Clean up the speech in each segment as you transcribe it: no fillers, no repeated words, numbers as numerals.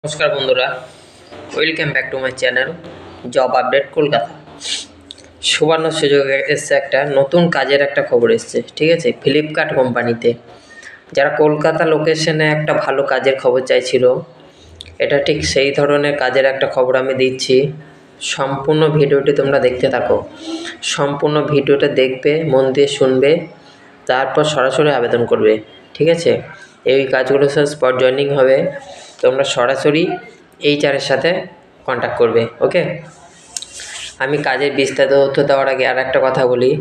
নমস্কার বন্ধুরা, welcome back to my channel job update Kolkata. সুবর্ণ সুযোগে এসছে একটা নতুন কাজের একটা খবর এসছে, ঠিক আছে। ফ্লিপকার্ট কোম্পানিতে যারা কলকাতা লোকেশনে একটা ভালো কাজের খবর চাইছিল, এটা ঠিক সেই ধরনের কাজের একটা খবর আমি দিচ্ছি। সম্পূর্ণ ভিডিওটি তোমরা দেখতে থাকো, সম্পূর্ণ ভিডিওটা দেখবে, মন দিয়ে শুনবে, তারপর সরাসরি আবেদন করবে, ঠিক আছে। এই কাজগুলো সব স্পট জয়েনিং হবে, তোমরা সরাসরি এইচআরের সাথে কন্ট্যাক্ট করবে, ওকে। আমি কাজের বিস্তারিত তথ্য দেওয়ার আগে আর একটা কথা বলি,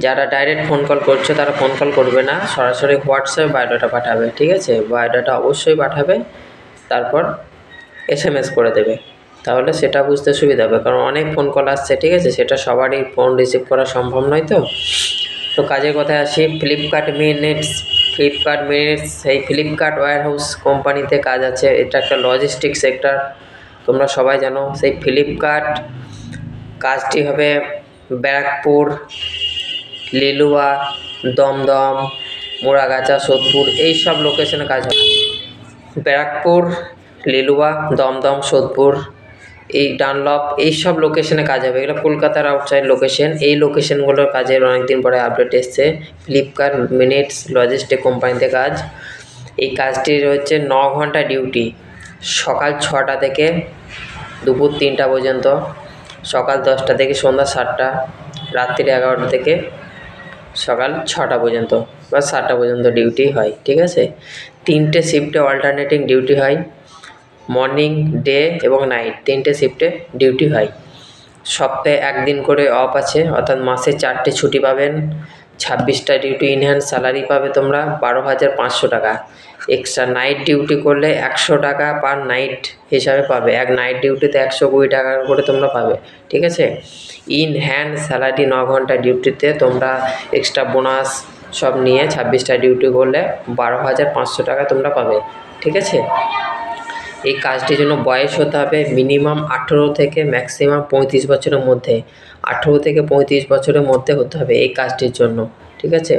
যারা ডাইরেক্ট ফোন কল করছো তারা ফোন কল করবে না, সরাসরি হোয়াটসঅ্যাপে বায়োডাটা পাঠাবে, ঠিক আছে। বায়োডাটা অবশ্যই পাঠাবে, তারপর এসএমএস করে দেবে, তাহলে সেটা বুঝতে সুবিধা হবে। কারণ অনেক ফোন কল আসছে, ঠিক আছে, সেটা সবারই ফোন রিসিভ করা সম্ভব নয়। তো কাজের কথায় আসি, ফ্লিপকার্ট মিনিটস সেই ফ্লিপকার্ট ওয়্যারহাউস কোম্পানিতে কাজ আছে। এটা একটা লজিস্টিক সেক্টর, তোমরা সবাই জানো। সেই ফ্লিপকার্ট কাজটি হবে ব্যারাকপুর, লিলুয়া, দমদম, মোড়াগাছা, সোদপুর, এই সব লোকেশনে কাজ হবে। ব্যারাকপুর, লিলুয়া, দমদম, সোদপুর, এই ডানলপ, এই সব লোকেশনে কাজ হবে। এগুলো কলকাতার আউটসাইড লোকেশন। এই লোকেশনগুলোর কাজের অনেকদিন পরে আপডেট এসছে। ফ্লিপকার্ট মিনিটস লজিস্টিক কোম্পানিতে কাজ। এই কাজটির হচ্ছে 9 ঘন্টা ডিউটি, সকাল 6টা থেকে দুপুর 3টা পর্যন্ত, সকাল 10টা থেকে সন্ধ্যা 7টা, রাত্রি 11টা থেকে সকাল 6টা পর্যন্ত বা 7টা পর্যন্ত ডিউটি হয়, ঠিক আছে। 3টে শিফটে অল্টারনেটিং ডিউটি হয়, মর্নিং, ডে এবং নাইট, 3টে শিফটে ডিউটি হয়। সপ্তাহে একদিন করে অফ আছে, অর্থাৎ মাসে 4টে ছুটি পাবেন। 26টা ডিউটি ইনহ্যান্ড স্যালারি পাবে তোমরা 12,500 টাকা। এক্সট্রা নাইট ডিউটি করলে 100 টাকা পার নাইট হিসাবে পাবে। এক নাইট ডিউটিতে 120 টাকা করে তোমরা পাবে, ঠিক আছে। ইন হ্যান্ড স্যালারি 9 ঘন্টা ডিউটিতে তোমরা এক্সট্রা বোনাস সব নিয়ে 26টা ডিউটি করলে 12,500 টাকা তোমরা পাবে, ঠিক আছে। এই কাজটির জন্য বয়স হতে হবে মিনিমাম 18 থেকে ম্যাক্সিমাম 35 বছরের মধ্যে। 18 থেকে 35 বছরের মধ্যে হতে হবে এই কাজটির জন্য, ঠিক আছে।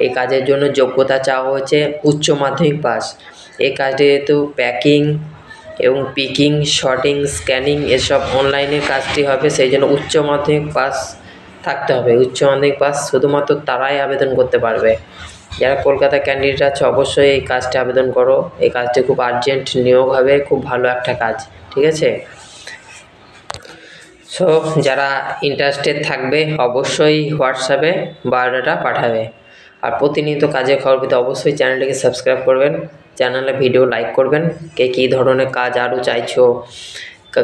এই কাজের জন্য যোগ্যতা চাওয়া হচ্ছে উচ্চ মাধ্যমিক পাস। এই কাজটি যেহেতু প্যাকিং এবং পিকিং, শর্টিং, স্ক্যানিং এসব অনলাইনের কাজটি হবে, সেই জন্য উচ্চ মাধ্যমিক পাস থাকতে হবে। উচ্চ মাধ্যমিক পাস শুধুমাত্র তারাই আবেদন করতে পারবে। যারা কলকাতা ক্যান্ডিডেট আছে অবশ্যই এই কাজটি আবেদন করো। এই কাজটি খুব আর্জেন্ট নিয়োগ হবে, খুব ভালো একটা কাজ, ঠিক আছে। সো যারা ইন্টারেস্টেড থাকবে অবশ্যই হোয়াটসঅ্যাপে বায়োডাটা পাঠাবে। আর প্রতিনিয়ত কাজের খবর পেতে অবশ্যই চ্যানেলটিকে সাবস্ক্রাইব করবেন, চ্যানেলে ভিডিও লাইক করবেন। কে কী ধরনের কাজ আরও চাইছো,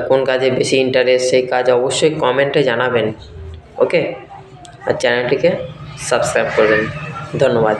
কোন কাজে বেশি ইন্টারেস্ট, সেই কাজ অবশ্যই কমেন্টে জানাবেন, ওকে। আর চ্যানেলটিকে সাবস্ক্রাইব করবেন। ধন্যবাদ।